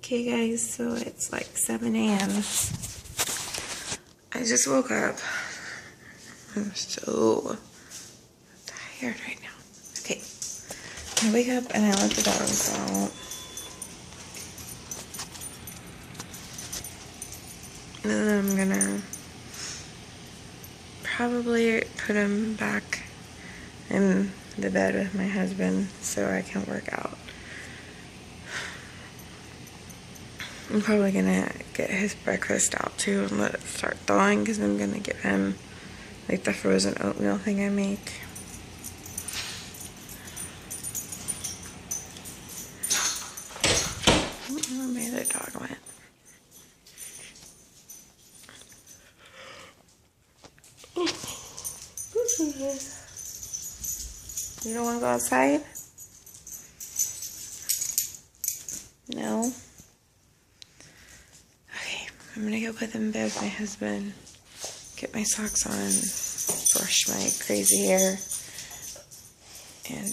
Okay guys, so it's like 7 a.m. I just woke up. I'm so tired right now. Okay, I wake up and I let the dogs out. And then I'm gonna probably put him back in the bed with my husband so I can work out. I'm probably gonna get his breakfast out too and let it start thawing because I'm gonna give him like the frozen oatmeal thing I make. I don't know where my other dog went. You don't want to go outside? No? Okay, I'm gonna go put them in bed with my husband, get my socks on, brush my crazy hair, and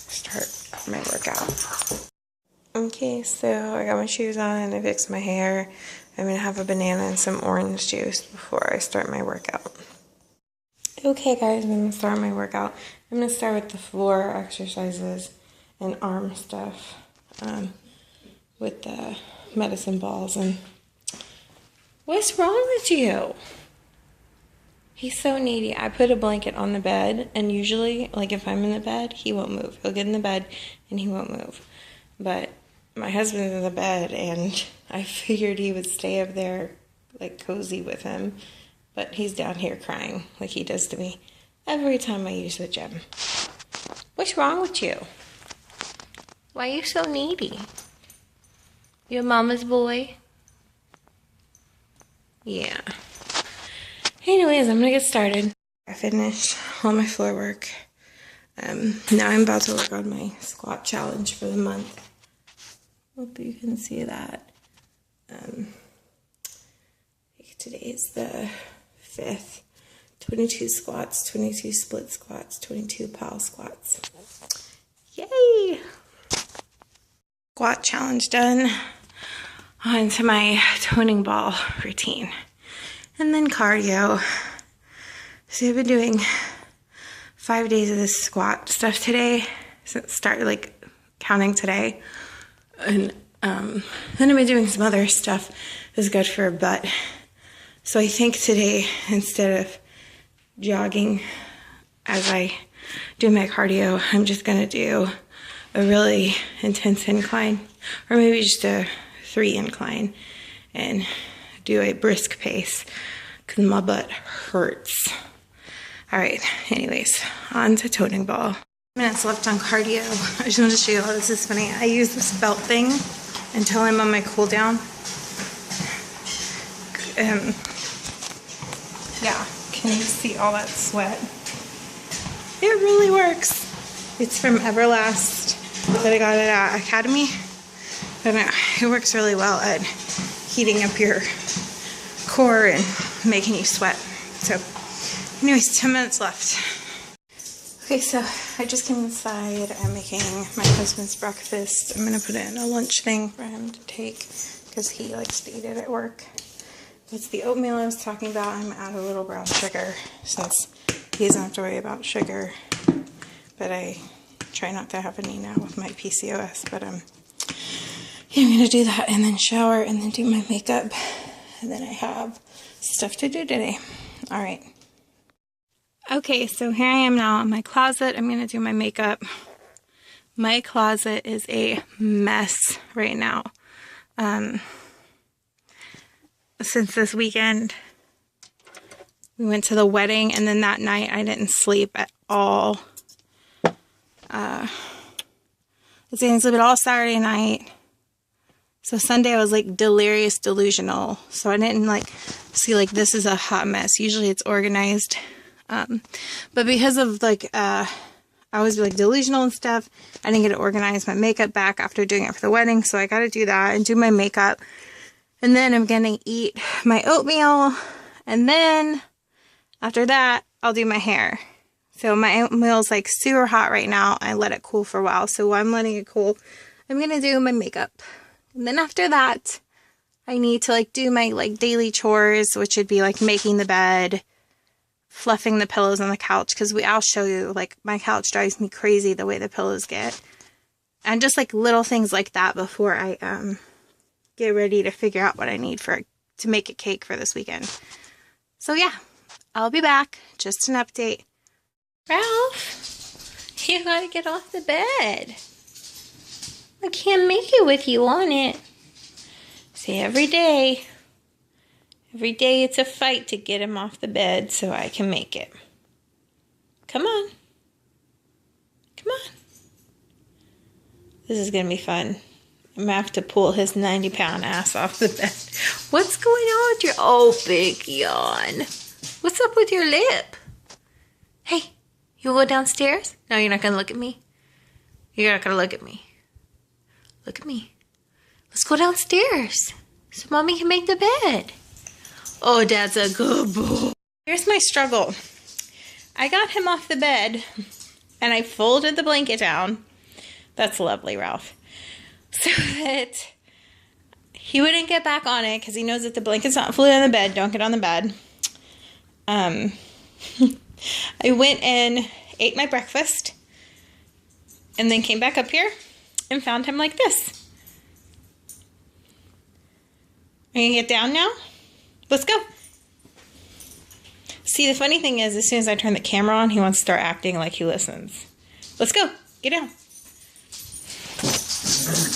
start my workout. Okay, so I got my shoes on, I fixed my hair. I'm gonna have a banana and some orange juice before I start my workout. Okay guys, I'm gonna start my workout. I'm gonna start with the floor exercises and arm stuff with the medicine balls. And what's wrong with you? He's so needy. I put a blanket on the bed, and usually, like if I'm in the bed, he won't move. He'll get in the bed and he won't move. But my husband's in the bed, and I figured he would stay up there like cozy with him. But he's down here crying like he does to me every time I use the gym. What's wrong with you? Why are you so needy? Your mama's boy? Yeah. Anyways, I'm gonna get started. I finished all my floor work. Now I'm about to work on my squat challenge for the month. Hope you can see that. Today's the 5th. 22 squats, 22 split squats, 22 pile squats. Yay! Squat challenge done. On to my toning ball routine. And then cardio. So I've been doing 5 days of this squat stuff today. So start like counting today. And then I've been doing some other stuff that's good for a butt. So I think today, instead of jogging as I do my cardio, I'm just gonna do a really intense incline, or maybe just a 3 incline, and do a brisk pace, because my butt hurts. All right, anyways, on to toning ball. Minutes left on cardio. I just wanted to show you how this is funny. I use this belt thing until I'm on my cool down. Yeah, can you see all that sweat? It really works. It's from Everlast that I got it at Academy. I don't know, it works really well at heating up your core and making you sweat. So anyways, 10 minutes left. Okay, so I just came inside. I'm making my husband's breakfast. I'm gonna put it in a lunch thing for him to take because he likes to eat it at work. It's the oatmeal I was talking about. I'm out of little brown sugar since he doesn't have to worry about sugar. But I try not to have any now with my PCOS. But yeah, I'm gonna do that and then shower and then do my makeup. And then I have stuff to do today. All right. Okay, so here I am now in my closet. I'm gonna do my makeup. My closet is a mess right now. Since this weekend, we went to the wedding, and then that night I didn't sleep at all. I didn't sleep at all Saturday night. So Sunday I was like delirious, delusional. So I didn't like see like this is a hot mess. Usually it's organized. But because of like, I was like delusional and stuff, I didn't get to organize my makeup back after doing it for the wedding. So I got to do that and do my makeup. And then I'm going to eat my oatmeal. And then after that, I'll do my hair. So my oatmeal is like super hot right now. I let it cool for a while. So while I'm letting it cool, I'm gonna do my makeup. And then after that, I need to like do my like daily chores, which would be like making the bed, fluffing the pillows on the couch, because I'll show you, like, my couch drives me crazy the way the pillows get. And just like little things like that before I get ready to figure out what I need to make a cake for this weekend. So yeah, I'll be back. Just an update. Ralph, you gotta get off the bed. I can't make it with you on it. See, every day it's a fight to get him off the bed so I can make it. Come on. Come on. This is gonna be fun. I'm gonna have to pull his 90-pound ass off the bed. What's going on with your... Oh, big yawn. What's up with your lip? Hey, you go downstairs? No, you're not gonna look at me. You're not gonna look at me. Look at me. Let's go downstairs so Mommy can make the bed. Oh, Dad's a good boy. Here's my struggle. I got him off the bed and I folded the blanket down. That's lovely, Ralph. So that he wouldn't get back on it because he knows that the blanket's not fully on the bed. Don't get on the bed. I went and ate my breakfast and then came back up here and found him like this. Are you gonna get down now? Let's go. See, the funny thing is, as soon as I turn the camera on, he wants to start acting like he listens. Let's go. Get down.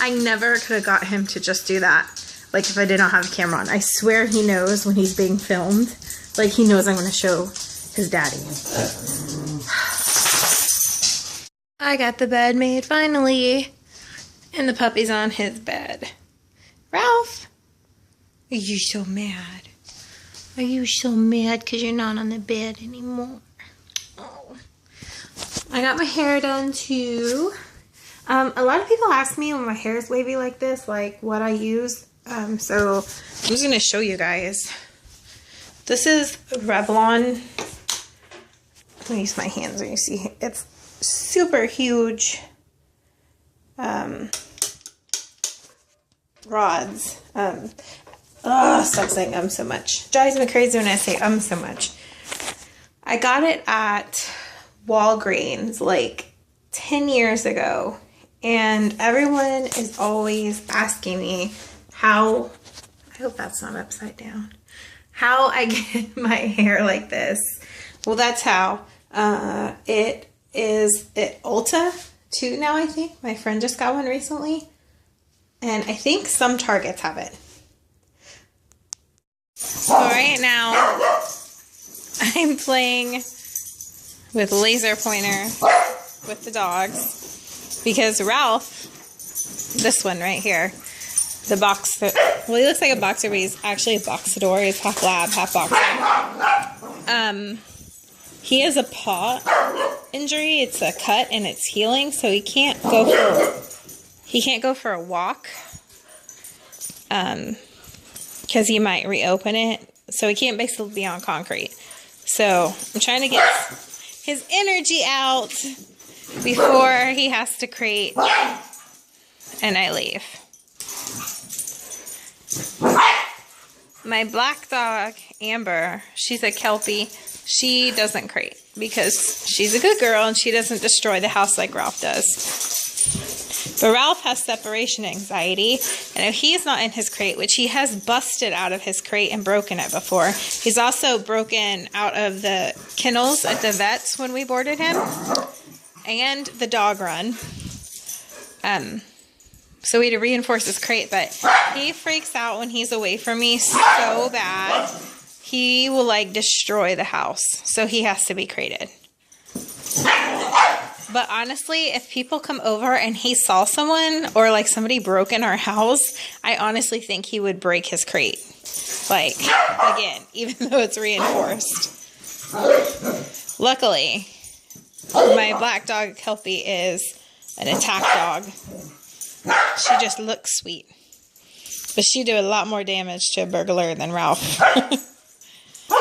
I never could have got him to just do that, like, if I did not have the camera on. I swear he knows when he's being filmed. Like, he knows I'm going to show his daddy. I got the bed made, finally. And the puppy's on his bed. Ralph, are you so mad? Are you so mad because you're not on the bed anymore? Oh. I got my hair done, too. A lot of people ask me when my hair is wavy like this, like, what I use. So I'm just going to show you guys. This is Revlon. Let me use my hands so you see. It's super huge rods. Stop saying so much. Drives me crazy when I say so much. I got it at Walgreens like 10 years ago. And everyone is always asking me how, I hope that's not upside down, how I get my hair like this. Well, that's how. It is at Ulta too now, I think. My friend just got one recently. And I think some Targets have it. So right now, I'm playing with laser pointer with the dogs. Because Ralph, this one right here, the boxer, well, he looks like a boxer, but he's actually a boxador. He's half lab, half boxer. He has a paw injury. It's a cut and it's healing, so he can't go for a walk. Because he might reopen it. So he can't basically be on concrete. So I'm trying to get his energy out before he has to crate and I leave. My black dog, Amber, she's a Kelpie. She doesn't crate because she's a good girl and she doesn't destroy the house like Ralph does. But Ralph has separation anxiety, and if he's not in his crate, which he has busted out of his crate and broken it before, he's also broken out of the kennels at the vets when we boarded him. And the dog run. So we had to reinforce his crate, but he freaks out when he's away from me so bad. He will like destroy the house. So he has to be crated. But honestly, if people come over and he saw someone or like somebody broke in our house, I honestly think he would break his crate. Like, again, even though it's reinforced. Luckily, my black dog, Kelpie, is an attack dog. She just looks sweet. But she did a lot more damage to a burglar than Ralph.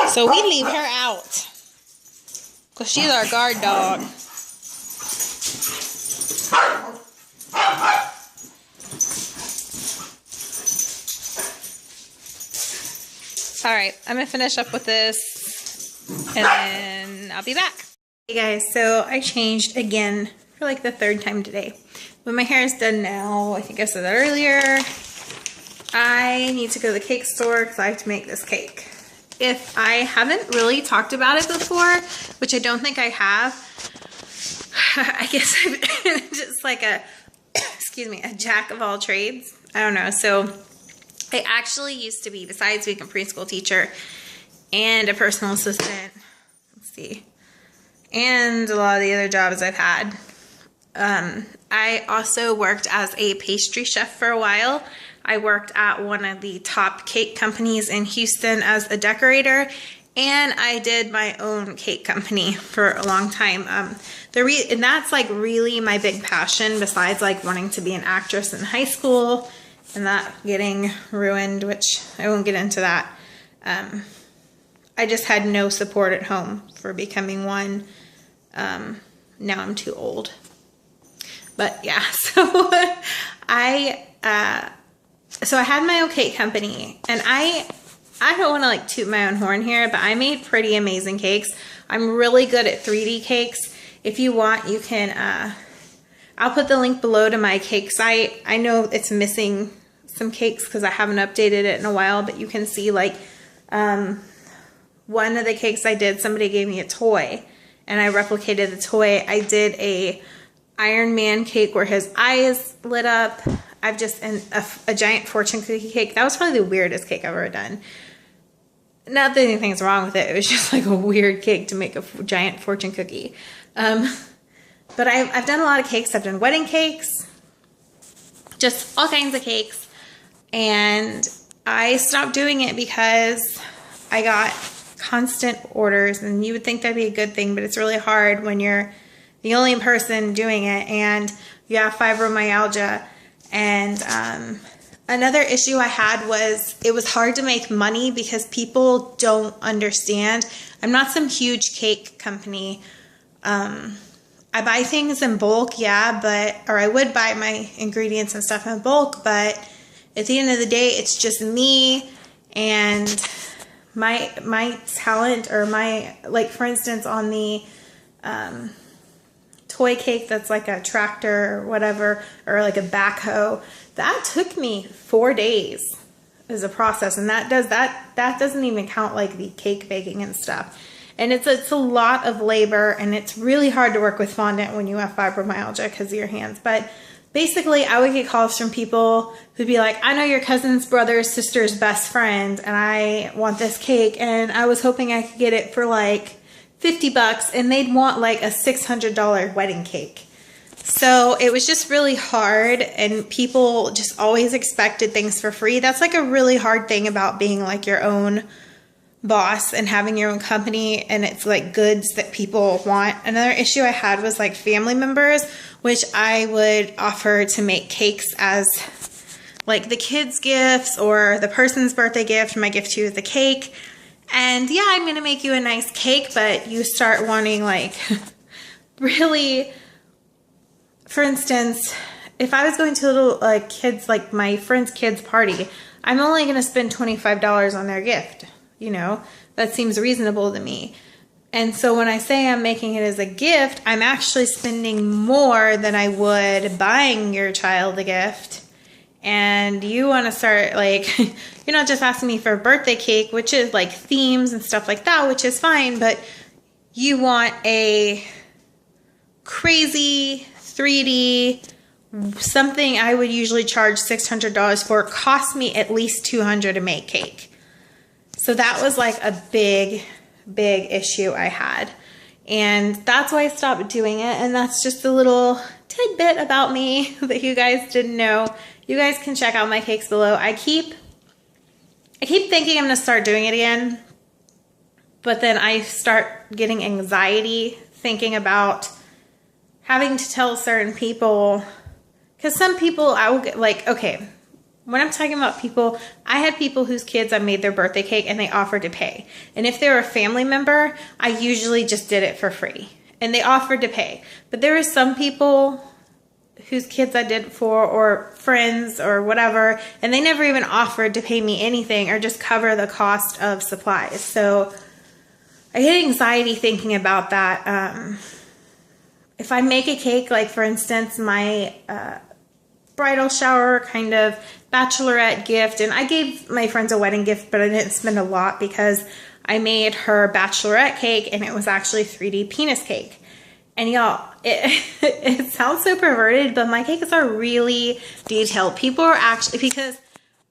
So we leave her out. Because she's our guard dog. All right, I'm gonna finish up with this and then I'll be back. Hey guys, so I changed again for like the third time today. But my hair is done now. I think I said that earlier. I need to go to the cake store because I have to make this cake. If I haven't really talked about it before, which I don't think I have, I guess I'm just like a, excuse me, a jack of all trades. I don't know. So I actually used to be, besides being a preschool teacher and a personal assistant, let's see, and a lot of the other jobs I've had. I also worked as a pastry chef for a while. I worked at one of the top cake companies in Houston as a decorator, and I did my own cake company for a long time. And that's like really my big passion, besides like wanting to be an actress in high school and that getting ruined, which I won't get into that. I just had no support at home for becoming one. Now I'm too old. But yeah, so I had my own cake company, and I don't want to like toot my own horn here, but I made pretty amazing cakes. I'm really good at 3D cakes. If you want, you can, I'll put the link below to my cake site. I know it's missing some cakes because I haven't updated it in a while, but you can see like, one of the cakes I did, somebody gave me a toy and I replicated the toy. I did a Iron Man cake where his eyes lit up. I've just, and a giant fortune cookie cake. That was probably the weirdest cake I've ever done. Not that anything's wrong with it. It was just like a weird cake to make a giant fortune cookie. But I've done a lot of cakes. I've done wedding cakes, just all kinds of cakes. And I stopped doing it because I got constant orders, and you would think that'd be a good thing, but it's really hard when you're the only person doing it and you have fibromyalgia. And another issue I had was it was hard to make money because people don't understand. I'm not some huge cake company. I buy things in bulk, yeah, or I would buy my ingredients and stuff in bulk, but at the end of the day, it's just me and my talent, or my, like for instance, on the toy cake that's like a tractor or whatever, or like a backhoe, that took me 4 days as a process, and that doesn't even count like the cake baking and stuff. And it's a lot of labor, and it's really hard to work with fondant when you have fibromyalgia because of your hands. But basically, I would get calls from people who'd be like, I know your cousin's brother's sister's best friend, and I want this cake, and I was hoping I could get it for like $50, and they'd want like a $600 wedding cake. So it was just really hard, and people just always expected things for free. That's like a really hard thing about being like your own boss and having your own company, and it's like goods that people want. Another issue I had was like family members, which I would offer to make cakes as like the kids' gifts or the person's birthday gift. My gift to you is the cake. And yeah, I'm going to make you a nice cake, but you start wanting like really, for instance, if I was going to a little kids, like my friend's kids party, I'm only going to spend $25 on their gift. You know, that seems reasonable to me. And so when I say I'm making it as a gift, I'm actually spending more than I would buying your child a gift. And you want to start like, you're not just asking me for a birthday cake, which is like themes and stuff like that, which is fine, but you want a crazy 3D, something I would usually charge $600 for, cost me at least $200 to make cake. So that was like a big issue I had. And that's why I stopped doing it. And that's just a little tidbit about me that you guys didn't know. You guys can check out my cakes below. I keep thinking I'm going to start doing it again. But then I start getting anxiety thinking about having to tell certain people. Because some people I will get like, okay, when I'm talking about people, I had people whose kids I made their birthday cake and they offered to pay. And if they were a family member, I usually just did it for free. And they offered to pay. But there were some people whose kids I did for, or friends or whatever, and they never even offered to pay me anything or just cover the cost of supplies. So I get anxiety thinking about that. If I make a cake, like for instance, my bridal shower kind of bachelorette gift, and I gave my friends a wedding gift, but I didn't spend a lot because I made her bachelorette cake and it was actually 3D penis cake. And y'all, it sounds so perverted, but my cakes are really detailed. People are actually, because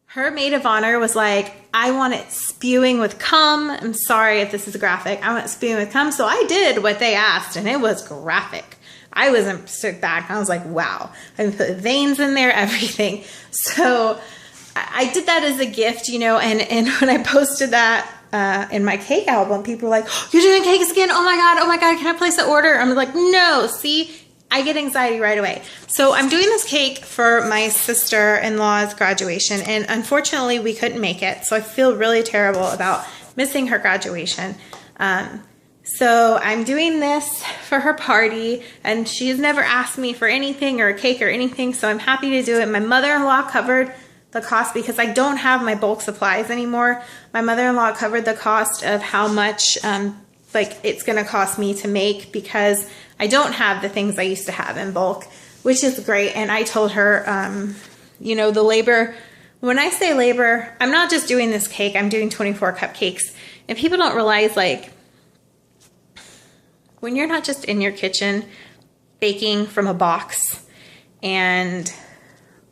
her maid of honor was like, I want it spewing with cum. I'm sorry if this is graphic. I want it spewing with cum. So I did what they asked, and it was graphic. I wasn't stood back. I was like, wow. I put veins in there, everything. So I did that as a gift, you know, and when I posted that in my cake album, people were like, oh, you're doing cakes again? Oh my God, can I place an order? I'm like, no, see, I get anxiety right away. So I'm doing this cake for my sister-in-law's graduation, and unfortunately we couldn't make it. So I feel really terrible about missing her graduation. So I'm doing this for her party, and she's never asked me for anything or a cake or anything, so I'm happy to do it. My mother-in-law covered the cost because I don't have my bulk supplies anymore. My mother-in-law covered the cost of how much like it's gonna cost me to make, because I don't have the things I used to have in bulk, which is great. And I told her, you know, the labor, when I say labor, I'm not just doing this cake, I'm doing 24 cupcakes. And people don't realize, like, when you're not just in your kitchen baking from a box and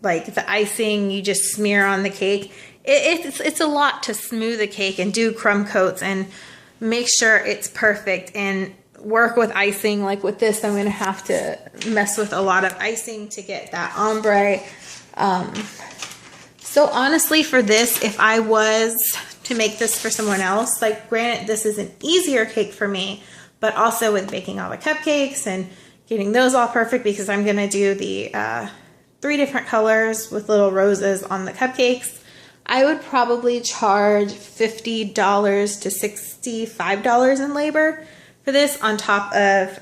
like the icing you just smear on the cake, it's a lot to smooth a cake and do crumb coats and make sure it's perfect and work with icing. Like with this, I'm gonna have to mess with a lot of icing to get that ombre. So honestly, for this, if I was to make this for someone else, like granted, this is an easier cake for me, but also with baking all the cupcakes and getting those all perfect, because I'm gonna do the 3 different colors with little roses on the cupcakes, I would probably charge $50 to $65 in labor for this, on top of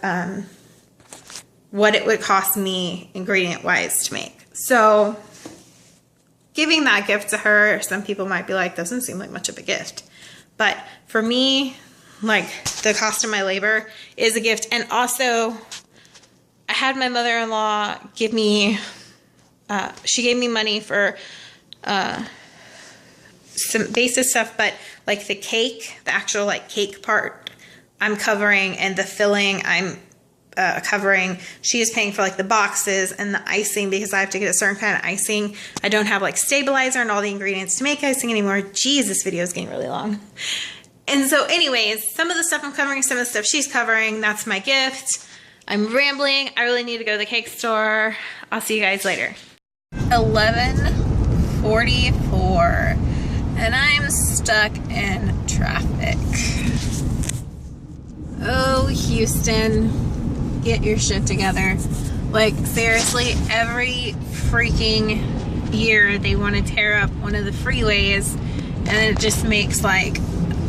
what it would cost me ingredient wise to make. So giving that gift to her, some people might be like, doesn't seem like much of a gift. But for me, like, the cost of my labor is a gift. And also, I had my mother-in-law give me, she gave me money for some basic stuff, but like the cake, the actual like cake part, I'm covering, and the filling I'm covering. She is paying for like the boxes and the icing, because I have to get a certain kind of icing. I don't have like stabilizer and all the ingredients to make icing anymore. Jeez, this video is getting really long. And so anyways, some of the stuff I'm covering, some of the stuff she's covering. That's my gift. I'm rambling. I really need to go to the cake store. I'll see you guys later. 11:44 and I'm stuck in traffic. Oh, Houston, get your shit together. Like, seriously, every freaking year they want to tear up one of the freeways, and it just makes like,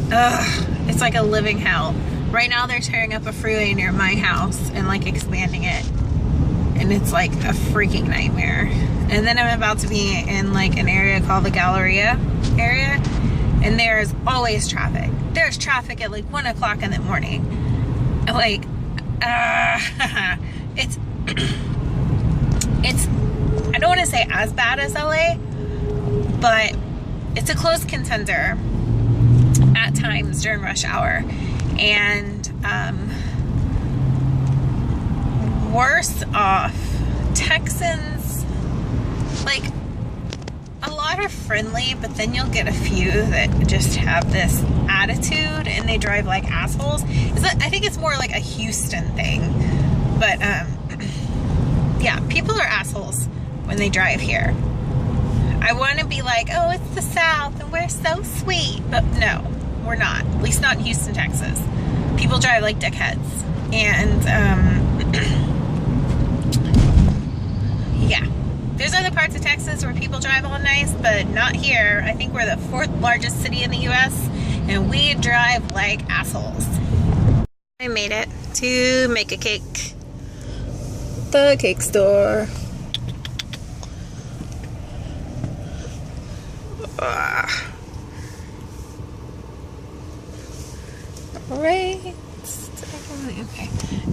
it's like a living hell. Right now they're tearing up a freeway near my house and like expanding it, and it's like a freaking nightmare. And then I'm about to be in like an area called the Galleria area, and there's always traffic. There's traffic at like 1 o'clock in the morning. Like, it's I don't want to say as bad as LA, but it's a close contender at times during rush hour. And worse off, Texans, like, a lot are friendly, but then you'll get a few that just have this attitude and they drive like assholes. I think it's more like a Houston thing, but yeah, people are assholes when they drive here. I want to be like, oh, it's the South and we're so sweet, but no, we're not. At least not in Houston, Texas. People drive like dickheads. And yeah, there's other parts of Texas where people drive all nice, but not here. I think we're the 4th largest city in the US, and we drive like assholes. I made it to make a cake. The cake store.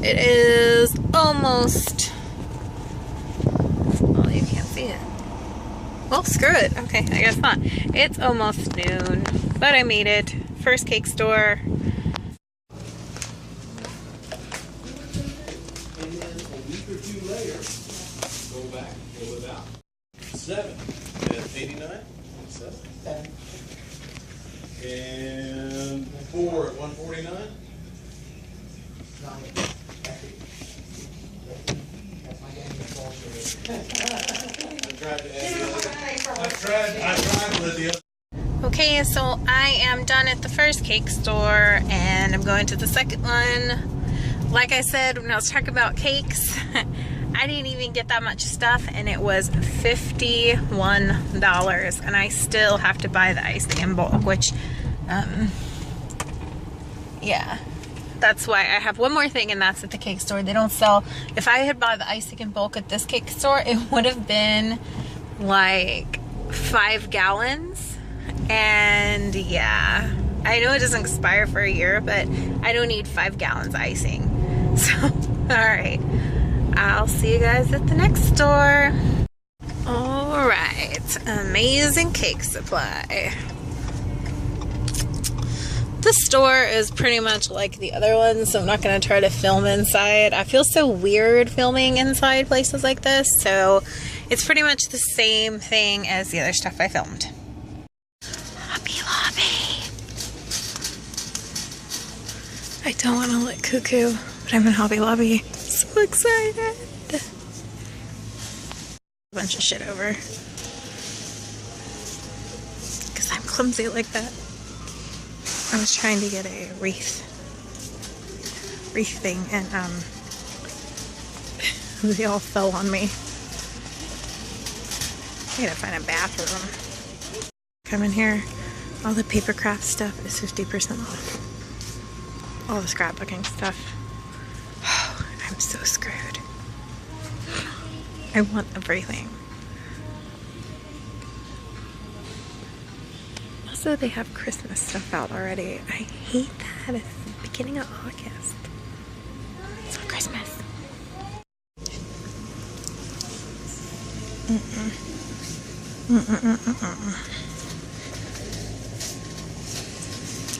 It is almost, well, you can't see it. Well, screw it. Okay, I guess not. It's almost noon, but I made it. First cake store. And then a week or two later, go back, go without. 7 at 89. 7. And 4 at 149. I tried with the other. Okay, so I am done at the first cake store and I'm going to the second one. Like I said when I was talking about cakes, I didn't even get that much stuff and it was $51 and I still have to buy the icing in bulk, which, yeah. That's why I have one more thing, and that's at the cake store. They don't sell, if I had bought the icing in bulk at this cake store, it would have been like 5 gallons. And yeah, I know it doesn't expire for a year, but I don't need 5 gallons of icing. So, alright. I'll see you guys at the next store. Alright, amazing cake supply. This store is pretty much like the other ones, so I'm not going to try to film inside. I feel so weird filming inside places like this, so it's pretty much the same thing as the other stuff I filmed. Hobby Lobby. I don't want to look cuckoo, but I'm in Hobby Lobby. So excited. A bunch of shit over. Because I'm clumsy like that. I was trying to get a wreath thing and they all fell on me. I gotta find a bathroom. Come in here. All the paper craft stuff is 50% off. All the scrapbooking stuff. Oh, I'm so screwed. I want everything. Also, they have Christmas stuff out already. I hate that. It's the beginning of August. It's not Christmas.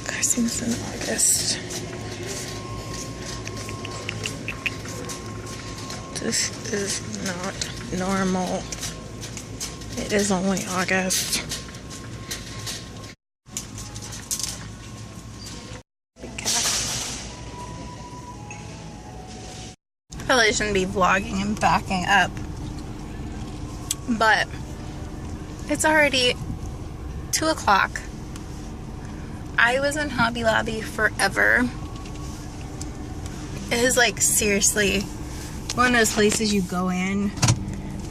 Christmas in August. This is not normal. It is only August. Probably shouldn't be vlogging and backing up, but it's already 2 o'clock. I was in Hobby Lobby forever. It is like seriously one of those places you go in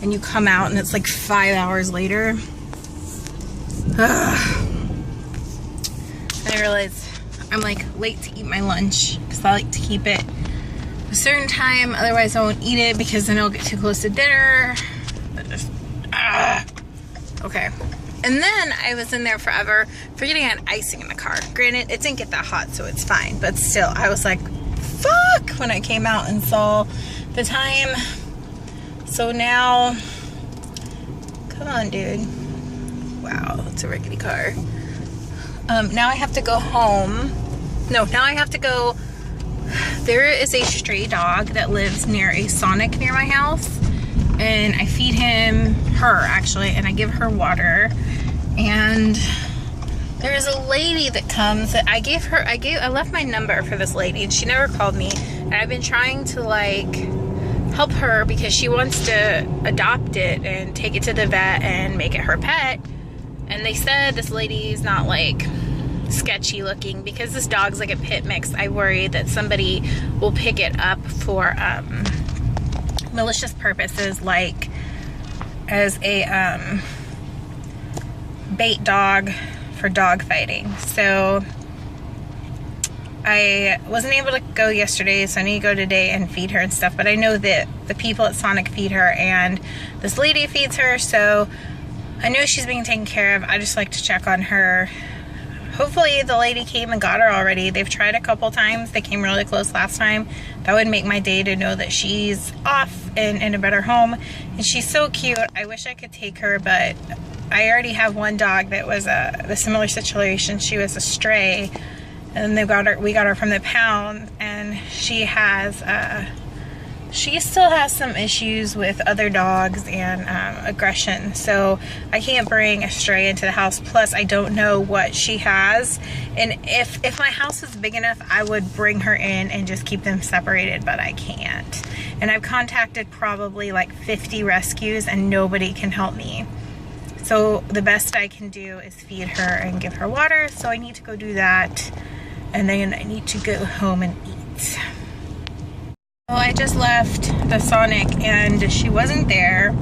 and you come out and it's like 5 hours later. Ugh. I realize I'm like late to eat my lunch because I like to keep it a certain time, otherwise I won't eat it because then it'll get too close to dinner. Okay. And then I was in there forever forgetting I had icing in the car. Granted, it didn't get that hot, so it's fine, but still, I was like, fuck, when I came out and saw the time. So now, come on, dude. Wow, that's a rickety car. Now I have to go home. No, now I have to go. There is a stray dog that lives near a Sonic near my house, and I feed her actually, and I give her water. And there is a lady that comes that I left my number for this lady, and she never called me. And I've been trying to like help her because she wants to adopt it and take it to the vet and make it her pet. And they said this lady's not like sketchy looking because this dog's like a pit mix. I worry that somebody will pick it up for malicious purposes, like as a bait dog for dog fighting. So I wasn't able to go yesterday, so I need to go today and feed her and stuff. But I know that the people at Sonic feed her and this lady feeds her, so I know she's being taken care of. I just like to check on her hopefully the lady came and got her already. They've tried a couple times. They came really close last time. That would make my day to know that she's off and in a better home. And she's so cute. I wish I could take her, but I already have one dog that was a similar situation. She was a stray, and we got her from the pound, and she still has some issues with other dogs and aggression. So I can't bring a stray into the house. Plus, I don't know what she has. And if my house was big enough, I would bring her in and just keep them separated, but I can't. And I've contacted probably like 50 rescues, and nobody can help me. So the best I can do is feed her and give her water. So I need to go do that. And then I need to go home and eat. Well, I just left the Sonic and she wasn't there.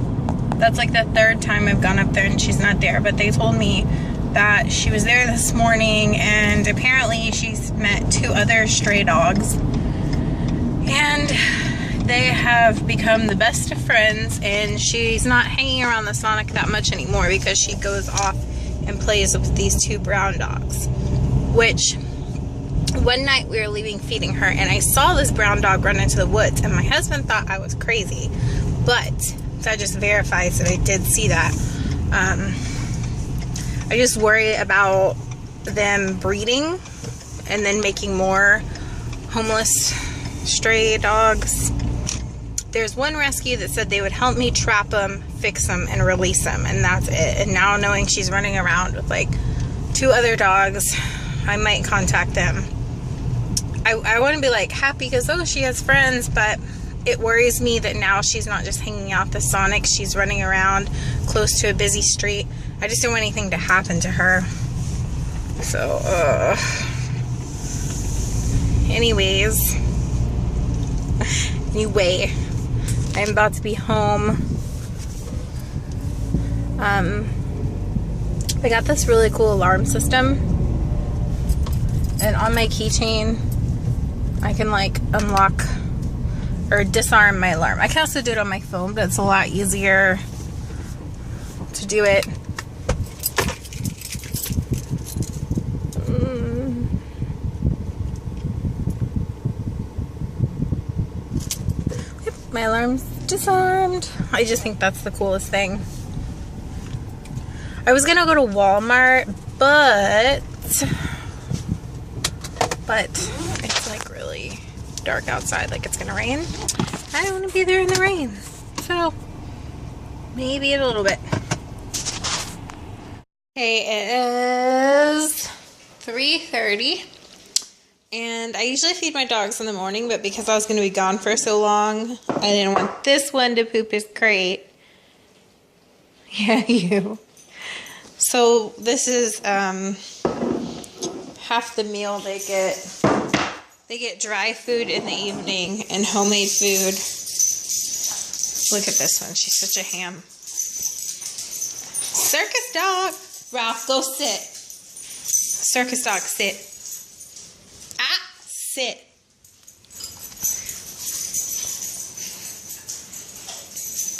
That's like the third time I've gone up there and she's not there. But they told me that she was there this morning, and apparently she's met 2 other stray dogs. And they have become the best of friends, and she's not hanging around the Sonic that much anymore because she goes off and plays with these 2 brown dogs. Which, one night we were leaving feeding her, and I saw this brown dog run into the woods, and my husband thought I was crazy, but that just verifies that I did see that. I just worry about them breeding and then making more homeless stray dogs. There's one rescue that said they would help me trap them, fix them, and release them, and that's it. And now knowing she's running around with like 2 other dogs, I might contact them. I want to be like happy because, oh, she has friends, but it worries me that now she's not just hanging out the Sonic, she's running around close to a busy street. I just don't want anything to happen to her. So, anyways, anyway, I'm about to be home. I got this really cool alarm system, and on my keychain I can like unlock or disarm my alarm. I can also do it on my phone, but it's a lot easier to do it. Yep, my alarm's disarmed. I just think that's the coolest thing. I was gonna go to Walmart, but it's like really dark outside, like it's gonna rain. I don't want to be there in the rain, so maybe a little bit. Okay, it is 3:30, and I usually feed my dogs in the morning, but because I was going to be gone for so long, I didn't want this one to poop his crate. Yeah, you. So this is half the meal they get. They get dry food in the evening and homemade food. Look at this one. She's such a ham. Circus dog. Ralph, go sit. Circus dog, sit. Ah, sit.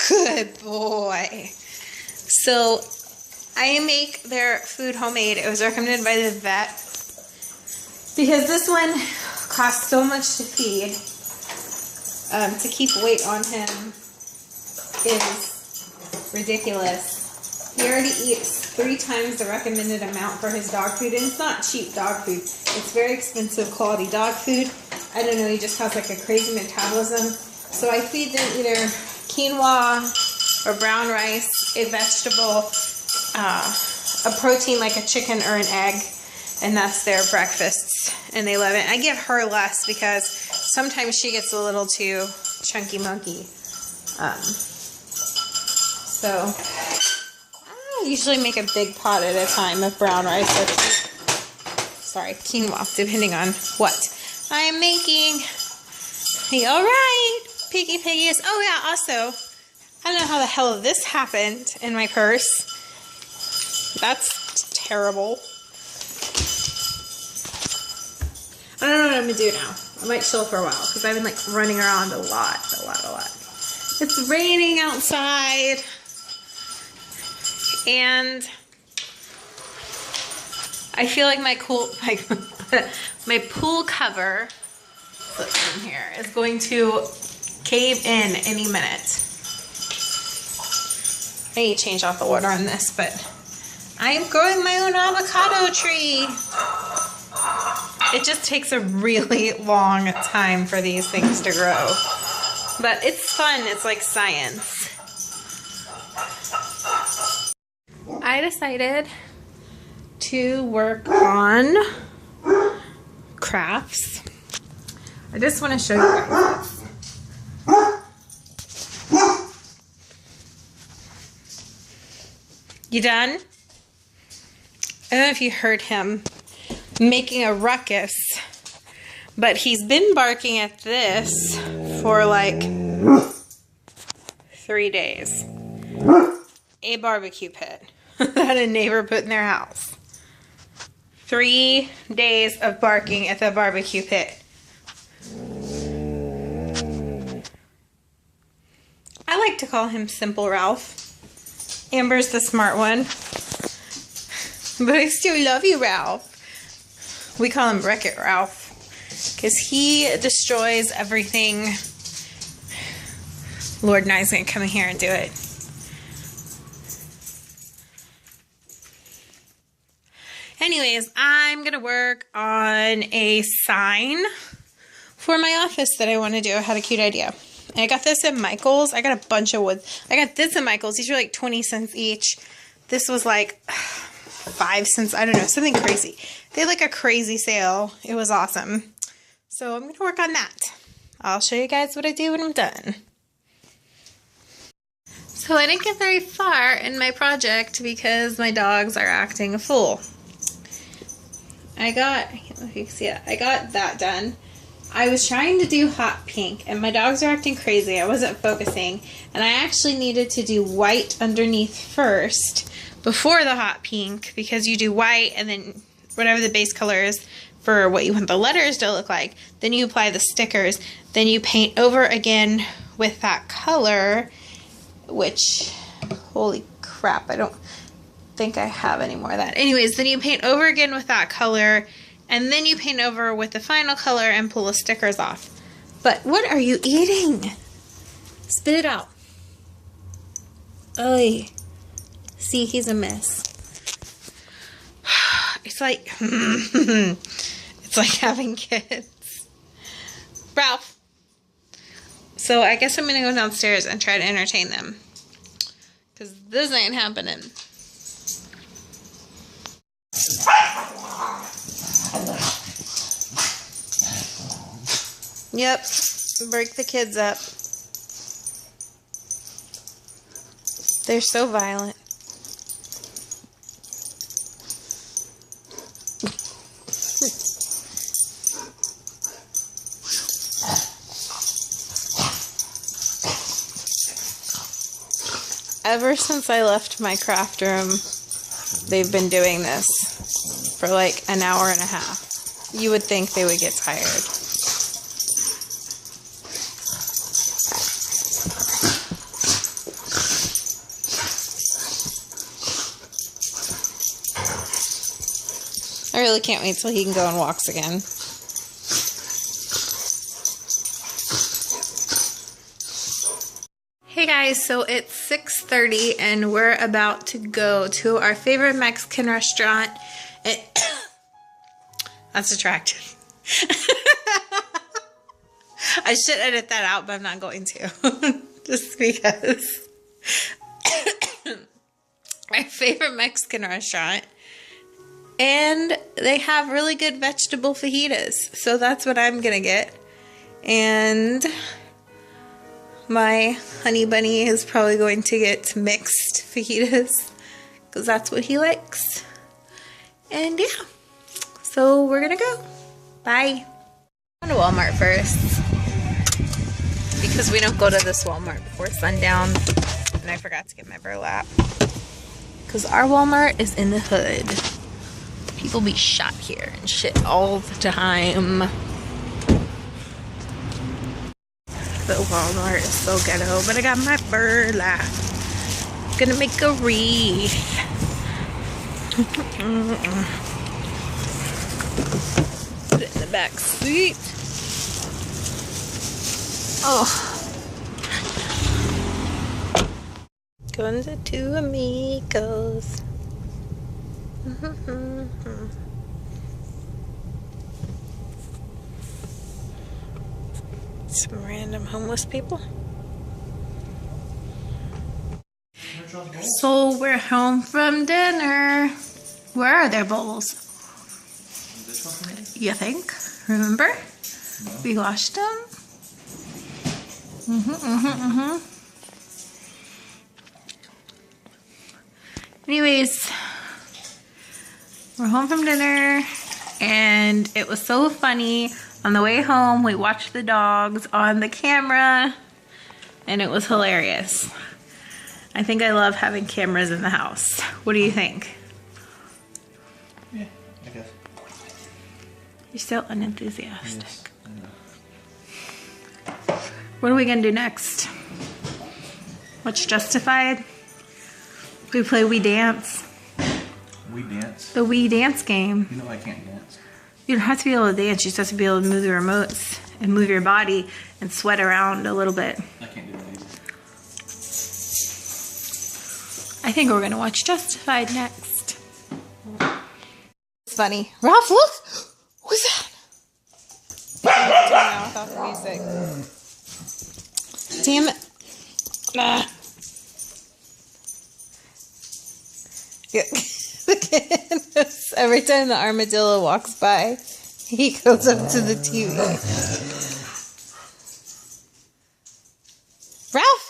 Good boy. So I make their food homemade. It was recommended by the vet because this one costs so much to feed. To keep weight on him is ridiculous. He already eats 3 times the recommended amount for his dog food, and it's not cheap dog food. It's very expensive quality dog food. I don't know, he just has like a crazy metabolism. So I feed them either quinoa or brown rice, a vegetable, a protein like a chicken or an egg, and that's their breakfasts, and they love it. I give her less because sometimes she gets a little too chunky monkey. So I usually make a big pot at a time of brown rice. Sorry, quinoa, depending on what I am making. Hey, all right, piggy piggies. Oh yeah, also, I don't know how the hell this happened in my purse. That's terrible. I don't know what I'm gonna do now. I might chill for a while because I've been like running around a lot. It's raining outside, and I feel like my my pool cover in here is going to cave in any minute. I need to change off the water on this, but I am growing my own avocado tree. It just takes a really long time for these things to grow, but it's fun. It's like science. I decided to work on crafts. I just want to show you guys this. You done? I don't know if you heard him making a ruckus, but he's been barking at this for like 3 days. A barbecue pit that a neighbor put in their house. 3 days of barking at the barbecue pit. I like to call him Simple Ralph. Amber's the smart one. But I still love you, Ralph. We call him Wreck-It Ralph, because he destroys everything. Lord Nye's going to come in here and do it. Anyways, I'm going to work on a sign for my office that I want to do. I had a cute idea. And I got this at Michael's. I got a bunch of wood. I got this at Michael's. These were like 20 cents each. This was like 5 cents. I don't know. Something crazy. They had like a crazy sale. It was awesome. So I'm going to work on that. I'll show you guys what I do when I'm done. So I didn't get very far in my project because my dogs are acting a fool. I got, I don't know if you can see it. I got that done. I was trying to do hot pink and my dogs are acting crazy. I wasn't focusing and I actually needed to do white underneath first before the hot pink, because you do white and then whatever the base color is for what you want the letters to look like. Then you apply the stickers. Then you paint over again with that color, which, holy crap, I don't think I have any more of that. Anyways, then you paint over again with that color. And then you paint over with the final color and pull the stickers off. But what are you eating? Spit it out. Oy. See, he's a mess. It's like, it's like having kids. Ralph. So I guess I'm going to go downstairs and try to entertain them. Because this ain't happening. Yep, break the kids up. They're so violent. Ever since I left my craft room, they've been doing this for like an hour and a half. You would think they would get tired. I really can't wait till he can go on walks again. Hey guys, so it's 6:30 and we're about to go to our favorite Mexican restaurant. That's attractive. I should edit that out, but I'm not going to. Just because. Our favorite Mexican restaurant. And they have really good vegetable fajitas. So that's what I'm going to get. And my honey bunny is probably going to get mixed fajitas, because that's what he likes. And yeah. So we're going to go. Bye. I'm going to Walmart first, because we don't go to this Walmart before sundown. And I forgot to get my burlap. Because our Walmart is in the hood. People be shot here and shit all the time. The Walmart is so ghetto, but I got my burlap. Gonna make a wreath. Put it in the back seat. Oh. Going to two amigos. Some random homeless people. So we're home from dinner. Where are their bowls? You think? Remember? No. We washed them? Anyways, we're home from dinner, and it was so funny. On the way home, we watched the dogs on the camera, and it was hilarious. I think I love having cameras in the house. What do you think? Yeah, I guess. You're so unenthusiastic. Yes, I know. What are we gonna do next? Watch Justified? We play We Dance. We dance. The We Dance game. You know I can't dance. You don't have to be able to dance. You just have to be able to move the remotes and move your body and sweat around a little bit. I can't do that either. I think we're gonna watch Justified next. It's funny. Ralph, look! What's that? Turn off the music. Damn it. Ah. Every time the armadillo walks by, he goes up to the TV. Ralph!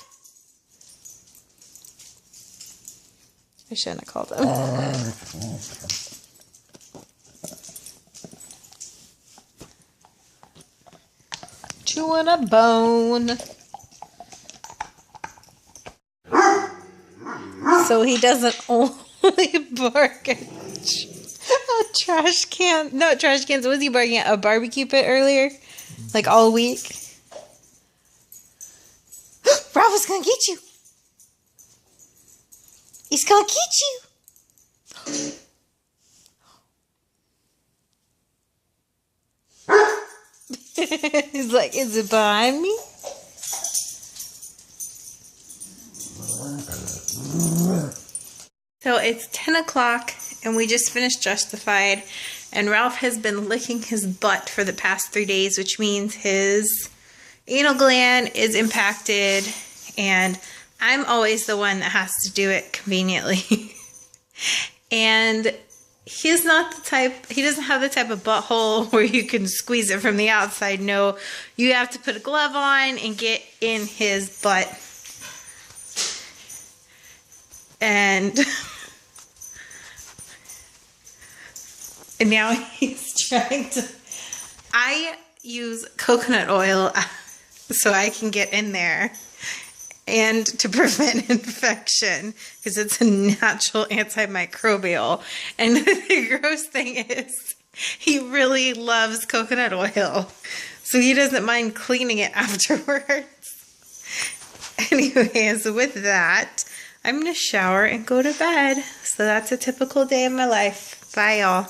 I shouldn't have called him. Chewing a bone. So he doesn't only bark at a trash can. No, trash cans. Was he barking at a barbecue pit earlier? Like all week? Ralph is gonna get you. He's gonna get you. He's like, is it behind me? So it's 10 o'clock and we just finished Justified, and Ralph has been licking his butt for the past 3 days, which means his anal gland is impacted, and I'm always the one that has to do it conveniently. And he's not the type, he doesn't have the type of butthole where you can squeeze it from the outside. No, you have to put a glove on and get in his butt. And now he's trying to, I use coconut oil so I can get in there and to prevent infection because it's a natural antimicrobial. And the gross thing is he really loves coconut oil, so he doesn't mind cleaning it afterwards. Anyways, with that, I'm going to shower and go to bed. So that's a typical day of my life. Bye, y'all.